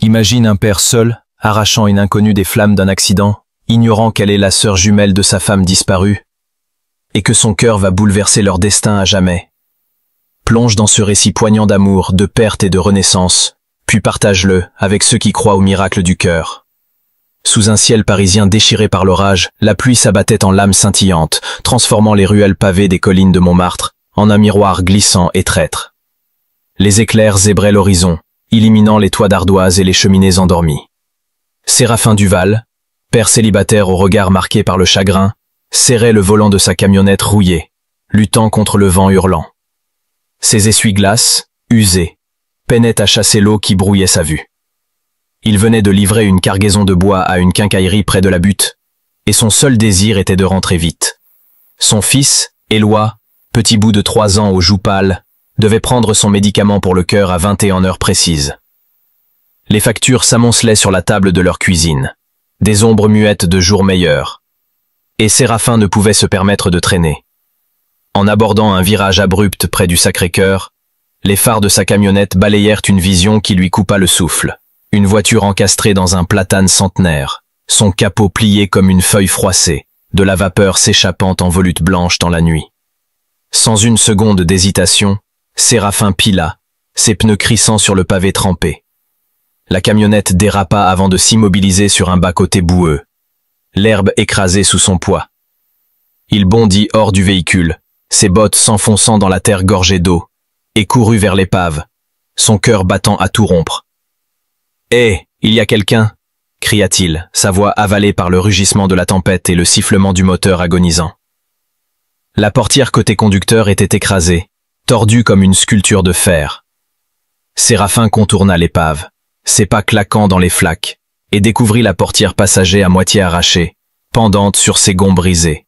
Imagine un père seul, arrachant une inconnue des flammes d'un accident, ignorant qu'elle est la sœur jumelle de sa femme disparue, et que son cœur va bouleverser leur destin à jamais. Plonge dans ce récit poignant d'amour, de perte et de renaissance, puis partage-le avec ceux qui croient au miracle du cœur. Sous un ciel parisien déchiré par l'orage, la pluie s'abattait en lames scintillantes, transformant les ruelles pavées des collines de Montmartre en un miroir glissant et traître. Les éclairs zébraient l'horizon, illuminant les toits d'ardoise et les cheminées endormies. Séraphin Duval, père célibataire au regard marqué par le chagrin, serrait le volant de sa camionnette rouillée, luttant contre le vent hurlant. Ses essuie-glaces, usés, peinaient à chasser l'eau qui brouillait sa vue. Il venait de livrer une cargaison de bois à une quincaillerie près de la butte, et son seul désir était de rentrer vite. Son fils, Éloi, petit bout de 3 ans aux joues pâles, devait prendre son médicament pour le cœur à 21 heures précises. Les factures s'amoncelaient sur la table de leur cuisine, des ombres muettes de jours meilleurs. Et Séraphin ne pouvait se permettre de traîner. En abordant un virage abrupt près du Sacré-Cœur, les phares de sa camionnette balayèrent une vision qui lui coupa le souffle. Une voiture encastrée dans un platane centenaire, son capot plié comme une feuille froissée, de la vapeur s'échappant en volutes blanches dans la nuit. Sans une seconde d'hésitation, Séraphin pila, ses pneus crissant sur le pavé trempé. La camionnette dérapa avant de s'immobiliser sur un bas-côté boueux, l'herbe écrasée sous son poids. Il bondit hors du véhicule, ses bottes s'enfonçant dans la terre gorgée d'eau, et courut vers l'épave, son cœur battant à tout rompre. « Hé, il y a quelqu'un » cria-t-il, sa voix avalée par le rugissement de la tempête et le sifflement du moteur agonisant. La portière côté conducteur était écrasée, tordue comme une sculpture de fer. Séraphin contourna l'épave, ses pas claquant dans les flaques, et découvrit la portière passager à moitié arrachée, pendante sur ses gonds brisés.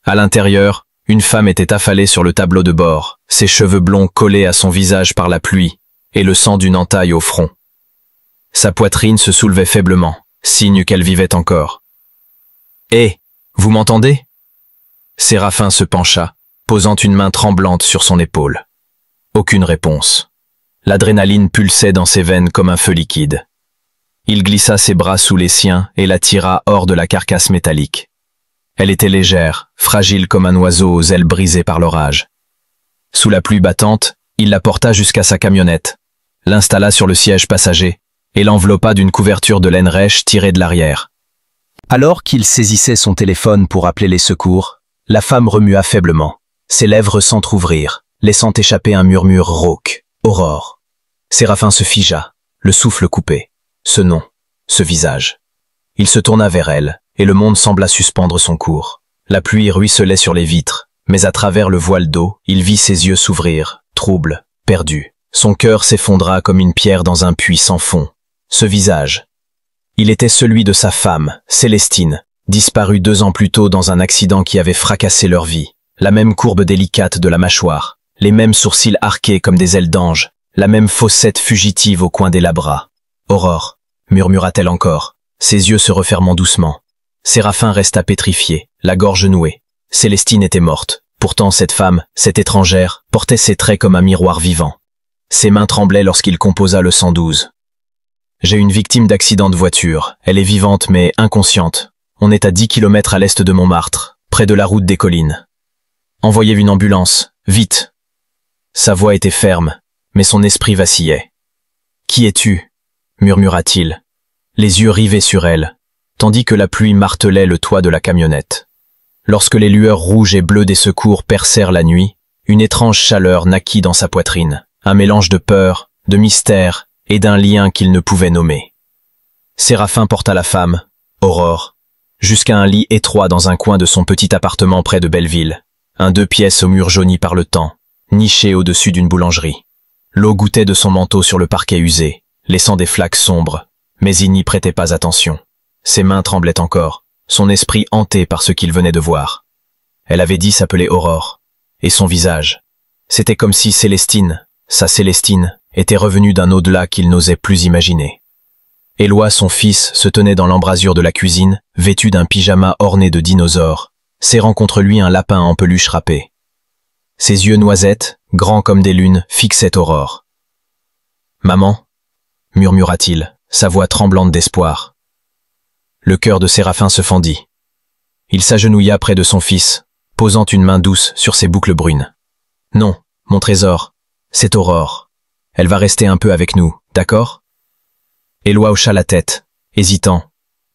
À l'intérieur, une femme était affalée sur le tableau de bord, ses cheveux blonds collés à son visage par la pluie, et le sang d'une entaille au front. Sa poitrine se soulevait faiblement, signe qu'elle vivait encore. « Hé, vous m'entendez » Séraphin se pencha, posant une main tremblante sur son épaule. Aucune réponse. L'adrénaline pulsait dans ses veines comme un feu liquide. Il glissa ses bras sous les siens et la tira hors de la carcasse métallique. Elle était légère, fragile comme un oiseau aux ailes brisées par l'orage. Sous la pluie battante, il la porta jusqu'à sa camionnette, l'installa sur le siège passager et l'enveloppa d'une couverture de laine rêche tirée de l'arrière. Alors qu'il saisissait son téléphone pour appeler les secours, la femme remua faiblement. Ses lèvres s'entr'ouvrirent, laissant échapper un murmure rauque. « Aurore ». Séraphin se figea, le souffle coupé. Ce nom, ce visage. Il se tourna vers elle, et le monde sembla suspendre son cours. La pluie ruisselait sur les vitres, mais à travers le voile d'eau, il vit ses yeux s'ouvrir, troubles, perdus. Son cœur s'effondra comme une pierre dans un puits sans fond. Ce visage. Il était celui de sa femme, Célestine, disparue 2 ans plus tôt dans un accident qui avait fracassé leur vie. La même courbe délicate de la mâchoire, les mêmes sourcils arqués comme des ailes d'ange, la même fossette fugitive au coin des labras. « Aurore » murmura-t-elle encore, ses yeux se refermant doucement. Séraphin resta pétrifié, la gorge nouée. Célestine était morte. Pourtant cette femme, cette étrangère, portait ses traits comme un miroir vivant. Ses mains tremblaient lorsqu'il composa le 112. « J'ai une victime d'accident de voiture. Elle est vivante mais inconsciente. On est à 10 km à l'est de Montmartre, près de la route des collines. Envoyez une ambulance, vite !» Sa voix était ferme, mais son esprit vacillait. « Qui es-tu » murmura-t-il, les yeux rivés sur elle, tandis que la pluie martelait le toit de la camionnette. Lorsque les lueurs rouges et bleues des secours percèrent la nuit, une étrange chaleur naquit dans sa poitrine, un mélange de peur, de mystère et d'un lien qu'il ne pouvait nommer. Séraphin porta la femme, Aurore, jusqu'à un lit étroit dans un coin de son petit appartement près de Belleville, un 2 pièces aux murs jaunis par le temps, niché au-dessus d'une boulangerie. L'eau gouttait de son manteau sur le parquet usé, laissant des flaques sombres, mais il n'y prêtait pas attention. Ses mains tremblaient encore, son esprit hanté par ce qu'il venait de voir. Elle avait dit s'appeler Aurore, et son visage. C'était comme si Célestine, sa Célestine, était revenue d'un au-delà qu'il n'osait plus imaginer. Éloi, son fils, se tenait dans l'embrasure de la cuisine, vêtu d'un pyjama orné de dinosaures, serrant contre lui un lapin en peluche râpée. Ses yeux noisettes, grands comme des lunes, fixaient Aurore. « Maman » murmura-t-il, sa voix tremblante d'espoir. Le cœur de Séraphin se fendit. Il s'agenouilla près de son fils, posant une main douce sur ses boucles brunes. « Non, mon trésor, c'est Aurore. Elle va rester un peu avec nous, d'accord ?» Éloi hocha la tête, hésitant,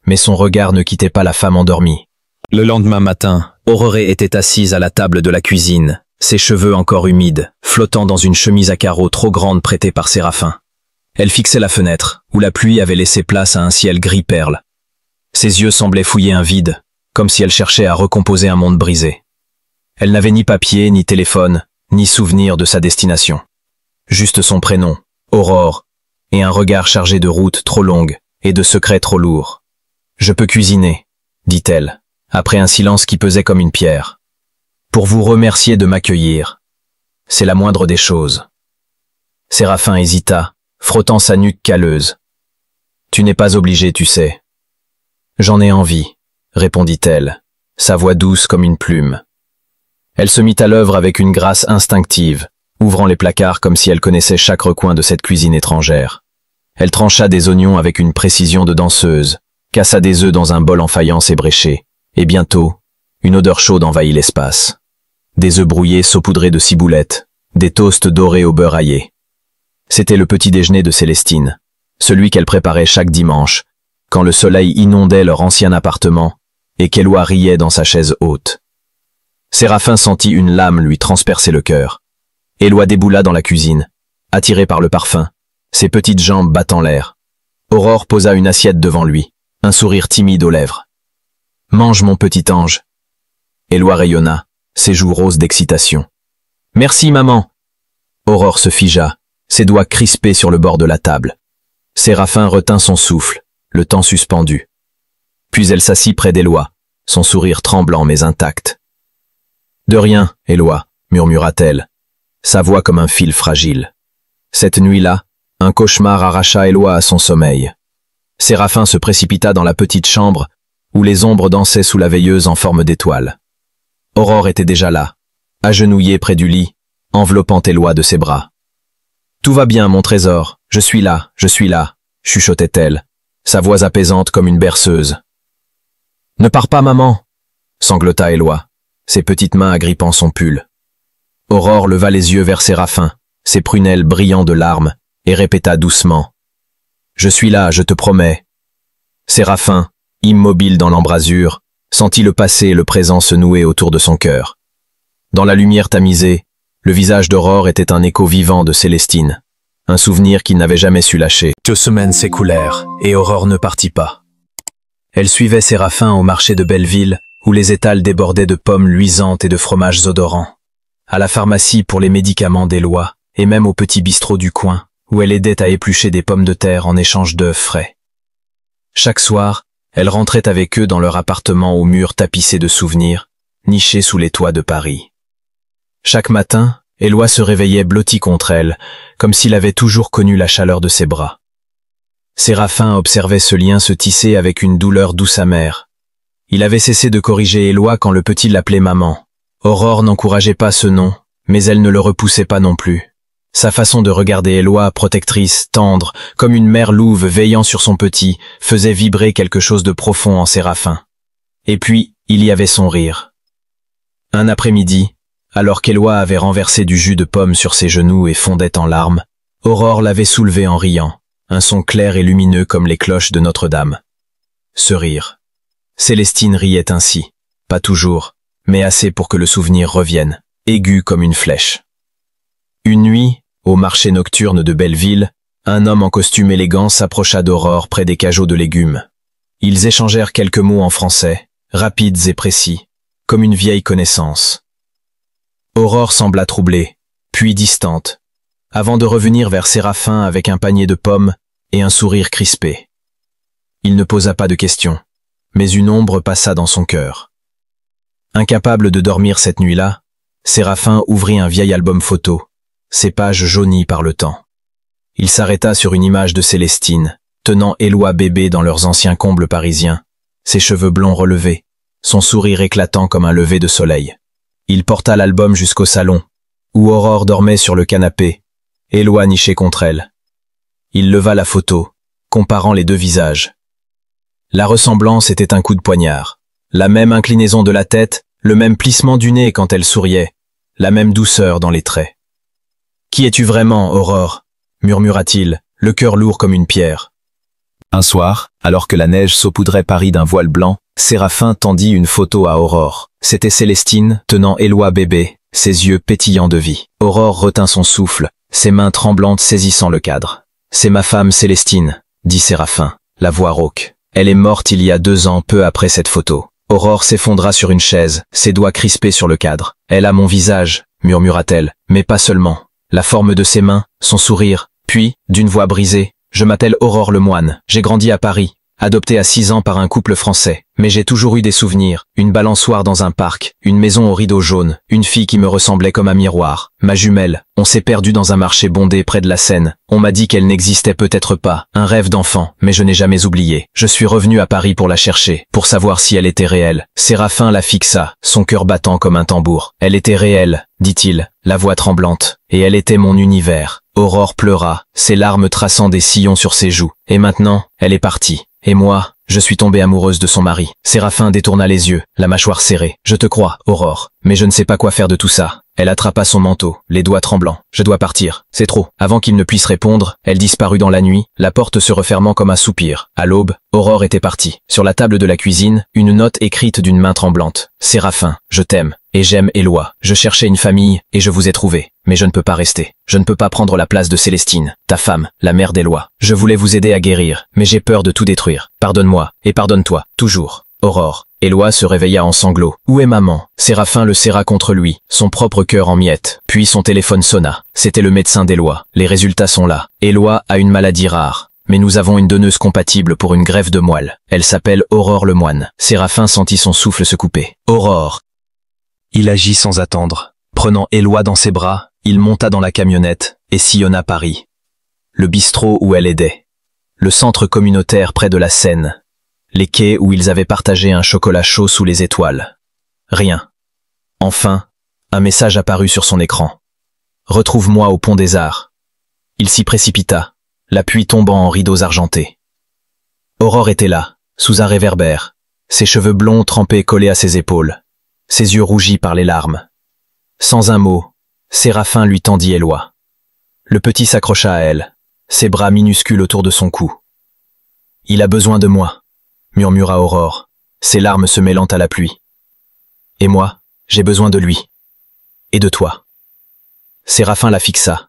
mais son regard ne quittait pas la femme endormie. Le lendemain matin, Aurore était assise à la table de la cuisine, ses cheveux encore humides, flottant dans une chemise à carreaux trop grande prêtée par Séraphin. Elle fixait la fenêtre, où la pluie avait laissé place à un ciel gris perle. Ses yeux semblaient fouiller un vide, comme si elle cherchait à recomposer un monde brisé. Elle n'avait ni papier, ni téléphone, ni souvenir de sa destination. Juste son prénom, Aurore, et un regard chargé de routes trop longues et de secrets trop lourds. « Je peux cuisiner, » dit-elle, après un silence qui pesait comme une pierre. « Pour vous remercier de m'accueillir. C'est la moindre des choses. » Séraphin hésita, frottant sa nuque calleuse. « Tu n'es pas obligé, tu sais. »« J'en ai envie, » répondit-elle, sa voix douce comme une plume. Elle se mit à l'œuvre avec une grâce instinctive, ouvrant les placards comme si elle connaissait chaque recoin de cette cuisine étrangère. Elle trancha des oignons avec une précision de danseuse, cassa des œufs dans un bol en faïence ébréché, et bientôt, une odeur chaude envahit l'espace. Des œufs brouillés saupoudrés de ciboulettes, des toasts dorés au beurre aillé. C'était le petit déjeuner de Célestine, celui qu'elle préparait chaque dimanche, quand le soleil inondait leur ancien appartement et qu'Éloi riait dans sa chaise haute. Séraphin sentit une lame lui transpercer le cœur. Éloi déboula dans la cuisine, attiré par le parfum, ses petites jambes battant l'air. Aurore posa une assiette devant lui, un sourire timide aux lèvres. « Mange, mon petit ange. » Éloi rayonna, ses joues roses d'excitation. « Merci, maman. » Aurore se figea, ses doigts crispés sur le bord de la table. Séraphin retint son souffle, le temps suspendu. Puis elle s'assit près d'Éloi, son sourire tremblant mais intact. « De rien, Éloi, » murmura-t-elle, sa voix comme un fil fragile. Cette nuit-là, un cauchemar arracha Éloi à son sommeil. Séraphin se précipita dans la petite chambre où les ombres dansaient sous la veilleuse en forme d'étoile. Aurore était déjà là, agenouillée près du lit, enveloppant Éloi de ses bras. « Tout va bien, mon trésor, je suis là, chuchotait-elle, sa voix apaisante comme une berceuse. « Ne pars pas, maman !» sanglota Éloi, ses petites mains agrippant son pull. Aurore leva les yeux vers Séraphin, ses prunelles brillant de larmes, et répéta doucement. « Je suis là, je te promets. » Séraphin, immobile dans l'embrasure, sentit le passé et le présent se nouer autour de son cœur. Dans la lumière tamisée, le visage d'Aurore était un écho vivant de Célestine, un souvenir qu'il n'avait jamais su lâcher. 2 semaines s'écoulèrent, et Aurore ne partit pas. Elle suivait Séraphin au marché de Belleville, où les étals débordaient de pommes luisantes et de fromages odorants, à la pharmacie pour les médicaments d'Éloi, et même au petit bistrot du coin, où elle aidait à éplucher des pommes de terre en échange d'œufs frais. Chaque soir, elle rentrait avec eux dans leur appartement aux murs tapissés de souvenirs, niché sous les toits de Paris. Chaque matin, Éloi se réveillait blotti contre elle, comme s'il avait toujours connu la chaleur de ses bras. Séraphin observait ce lien se tisser avec une douleur douce amère. Il avait cessé de corriger Éloi quand le petit l'appelait maman. Aurore n'encourageait pas ce nom, mais elle ne le repoussait pas non plus. Sa façon de regarder Éloi, protectrice, tendre, comme une mère louve veillant sur son petit, faisait vibrer quelque chose de profond en Séraphin. Et puis, il y avait son rire. Un après-midi, alors qu'Éloi avait renversé du jus de pomme sur ses genoux et fondait en larmes, Aurore l'avait soulevé en riant, un son clair et lumineux comme les cloches de Notre-Dame. Ce rire. Célestine riait ainsi, pas toujours, mais assez pour que le souvenir revienne, aigu comme une flèche. Une nuit, au marché nocturne de Belleville, un homme en costume élégant s'approcha d'Aurore près des cajots de légumes. Ils échangèrent quelques mots en français, rapides et précis, comme une vieille connaissance. Aurore sembla troublée, puis distante, avant de revenir vers Séraphin avec un panier de pommes et un sourire crispé. Il ne posa pas de questions, mais une ombre passa dans son cœur. Incapable de dormir cette nuit-là, Séraphin ouvrit un vieil album photo, ses pages jaunies par le temps. Il s'arrêta sur une image de Célestine, tenant Éloi bébé dans leurs anciens combles parisiens, ses cheveux blonds relevés, son sourire éclatant comme un lever de soleil. Il porta l'album jusqu'au salon, où Aurore dormait sur le canapé, Éloi niché contre elle. Il leva la photo, comparant les deux visages. La ressemblance était un coup de poignard. La même inclinaison de la tête, le même plissement du nez quand elle souriait, la même douceur dans les traits. « Qui es-tu vraiment, Aurore ?» murmura-t-il, le cœur lourd comme une pierre. Un soir, alors que la neige saupoudrait Paris d'un voile blanc, Séraphin tendit une photo à Aurore. C'était Célestine, tenant Éloi bébé, ses yeux pétillants de vie. Aurore retint son souffle, ses mains tremblantes saisissant le cadre. « C'est ma femme Célestine », dit Séraphin, la voix rauque. « Elle est morte il y a 2 ans, peu après cette photo. » Aurore s'effondra sur une chaise, ses doigts crispés sur le cadre. « Elle a mon visage », murmura-t-elle, « mais pas seulement. La forme de ses mains, son sourire. » Puis, d'une voix brisée, « Je m'appelle Aurore Lemoine. J'ai grandi à Paris, adopté à 6 ans par un couple français. Mais j'ai toujours eu des souvenirs, une balançoire dans un parc, une maison aux rideaux jaunes, une fille qui me ressemblait comme un miroir. Ma jumelle, on s'est perdu dans un marché bondé près de la Seine. On m'a dit qu'elle n'existait peut-être pas, un rêve d'enfant, mais je n'ai jamais oublié. Je suis revenu à Paris pour la chercher, pour savoir si elle était réelle. » Séraphin la fixa, son cœur battant comme un tambour. « Elle était réelle, dit-il, la voix tremblante, et elle était mon univers. » Aurore pleura, ses larmes traçant des sillons sur ses joues. « Et maintenant, elle est partie. Et moi, je suis tombée amoureuse de son mari. » Séraphin détourna les yeux, la mâchoire serrée. « Je te crois, Aurore, mais je ne sais pas quoi faire de tout ça. » Elle attrapa son manteau, les doigts tremblants. « Je dois partir, c'est trop. » Avant qu'il ne puisse répondre, elle disparut dans la nuit, la porte se refermant comme un soupir. À l'aube, Aurore était partie. Sur la table de la cuisine, une note écrite d'une main tremblante. « Séraphin, je t'aime, et j'aime Éloi. Je cherchais une famille, et je vous ai trouvé. Mais je ne peux pas rester. Je ne peux pas prendre la place de Célestine, ta femme, la mère d'Éloi. Je voulais vous aider à guérir, mais j'ai peur de tout détruire. Pardonne-moi, et pardonne-toi, toujours. Aurore. » Éloi se réveilla en sanglots. « Où est maman ?» Séraphin le serra contre lui, son propre cœur en miettes. Puis son téléphone sonna. C'était le médecin d'Éloi. « Les résultats sont là. Éloi a une maladie rare. Mais nous avons une donneuse compatible pour une greffe de moelle. Elle s'appelle Aurore Lemoine. » Séraphin sentit son souffle se couper. « Aurore !» Il agit sans attendre. Prenant Éloi dans ses bras, il monta dans la camionnette et sillonna Paris. Le bistrot où elle aidait. Le centre communautaire près de la Seine. Les quais où ils avaient partagé un chocolat chaud sous les étoiles. Rien. Enfin, un message apparut sur son écran. « Retrouve-moi au Pont des Arts. » Il s'y précipita, la pluie tombant en rideaux argentés. Aurore était là, sous un réverbère, ses cheveux blonds trempés collés à ses épaules, ses yeux rougis par les larmes. Sans un mot, Séraphin lui tendit Éloi. Le petit s'accrocha à elle, ses bras minuscules autour de son cou. « Il a besoin de moi. » murmura Aurore, ses larmes se mêlant à la pluie. « Et moi, j'ai besoin de lui. Et de toi. » Séraphin la fixa,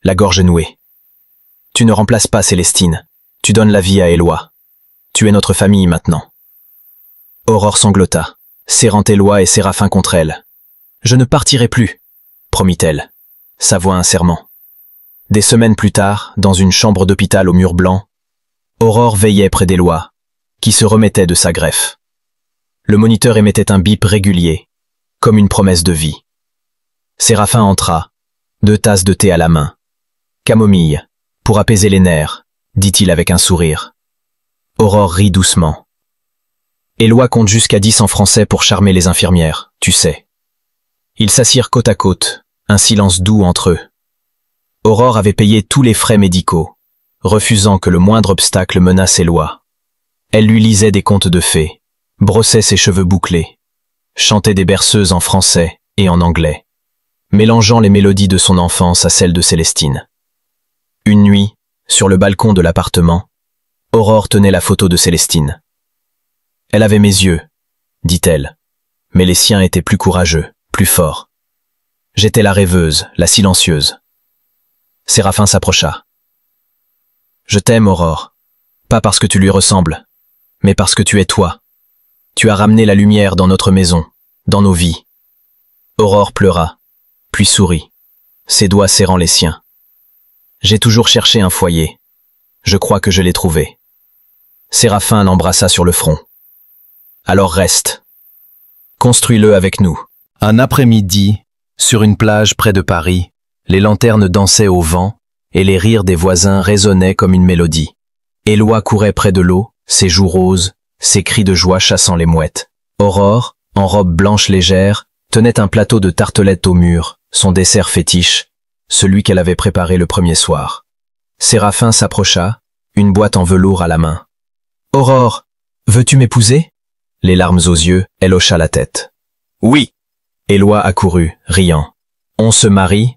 la gorge nouée. « Tu ne remplaces pas Célestine. Tu donnes la vie à Éloi. Tu es notre famille maintenant. » Aurore sanglota, serrant Éloi et Séraphin contre elle. « Je ne partirai plus, » promit-elle, sa voix un serment. Des semaines plus tard, dans une chambre d'hôpital au mur blanc, Aurore veillait près d'Éloi, qui se remettait de sa greffe. Le moniteur émettait un bip régulier, comme une promesse de vie. Séraphin entra, 2 tasses de thé à la main. « Camomille, pour apaiser les nerfs, » dit-il avec un sourire. Aurore rit doucement. « Éloi compte jusqu'à 10 en français pour charmer les infirmières, tu sais. » Ils s'assirent côte à côte, un silence doux entre eux. Aurore avait payé tous les frais médicaux, refusant que le moindre obstacle menace Éloi. Elle lui lisait des contes de fées, brossait ses cheveux bouclés, chantait des berceuses en français et en anglais, mélangeant les mélodies de son enfance à celles de Célestine. Une nuit, sur le balcon de l'appartement, Aurore tenait la photo de Célestine. « Elle avait mes yeux, dit-elle, mais les siens étaient plus courageux, plus forts. J'étais la rêveuse, la silencieuse. » Séraphin s'approcha. « Je t'aime, Aurore, pas parce que tu lui ressembles, mais parce que tu es toi. Tu as ramené la lumière dans notre maison, dans nos vies. » Aurore pleura, puis sourit, ses doigts serrant les siens. « J'ai toujours cherché un foyer. Je crois que je l'ai trouvé. » Séraphin l'embrassa sur le front. « Alors reste. Construis-le avec nous. » Un après-midi, sur une plage près de Paris, les lanternes dansaient au vent et les rires des voisins résonnaient comme une mélodie. Éloi courait près de l'eau, ses joues roses, ses cris de joie chassant les mouettes. Aurore, en robe blanche légère, tenait un plateau de tartelettes au mur, son dessert fétiche, celui qu'elle avait préparé le premier soir. Séraphin s'approcha, une boîte en velours à la main. « Aurore, veux-tu m'épouser ?» Les larmes aux yeux, elle hocha la tête. « Oui !» Éloi accourut, riant. « On se marie ?»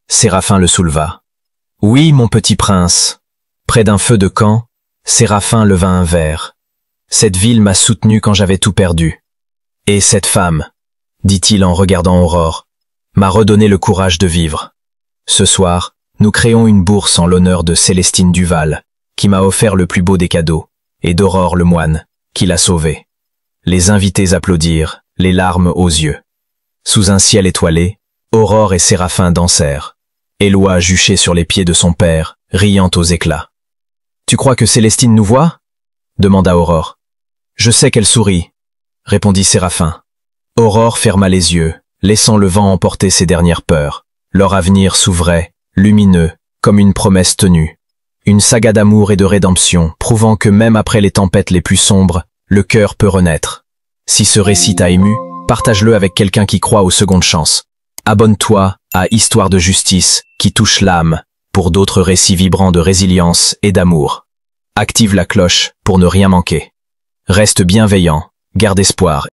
Séraphin le souleva. « Oui, mon petit prince. » Près d'un feu de camp, Séraphin leva un verre. « Cette ville m'a soutenu quand j'avais tout perdu. Et cette femme, dit-il en regardant Aurore, m'a redonné le courage de vivre. Ce soir, nous créons une bourse en l'honneur de Célestine Duval, qui m'a offert le plus beau des cadeaux, et d'Aurore le moine, qui l'a sauvée. » Les invités applaudirent, les larmes aux yeux. Sous un ciel étoilé, Aurore et Séraphin dansèrent. Éloi juchait sur les pieds de son père, riant aux éclats. « Tu crois que Célestine nous voit ?» demanda Aurore. « Je sais qu'elle sourit, » répondit Séraphin. Aurore ferma les yeux, laissant le vent emporter ses dernières peurs. Leur avenir s'ouvrait, lumineux, comme une promesse tenue. Une saga d'amour et de rédemption, prouvant que même après les tempêtes les plus sombres, le cœur peut renaître. Si ce récit t'a ému, partage-le avec quelqu'un qui croit aux secondes chances. Abonne-toi à Histoire de justice, qui touche l'âme, pour d'autres récits vibrants de résilience et d'amour. Active la cloche pour ne rien manquer. Reste bienveillant, garde espoir.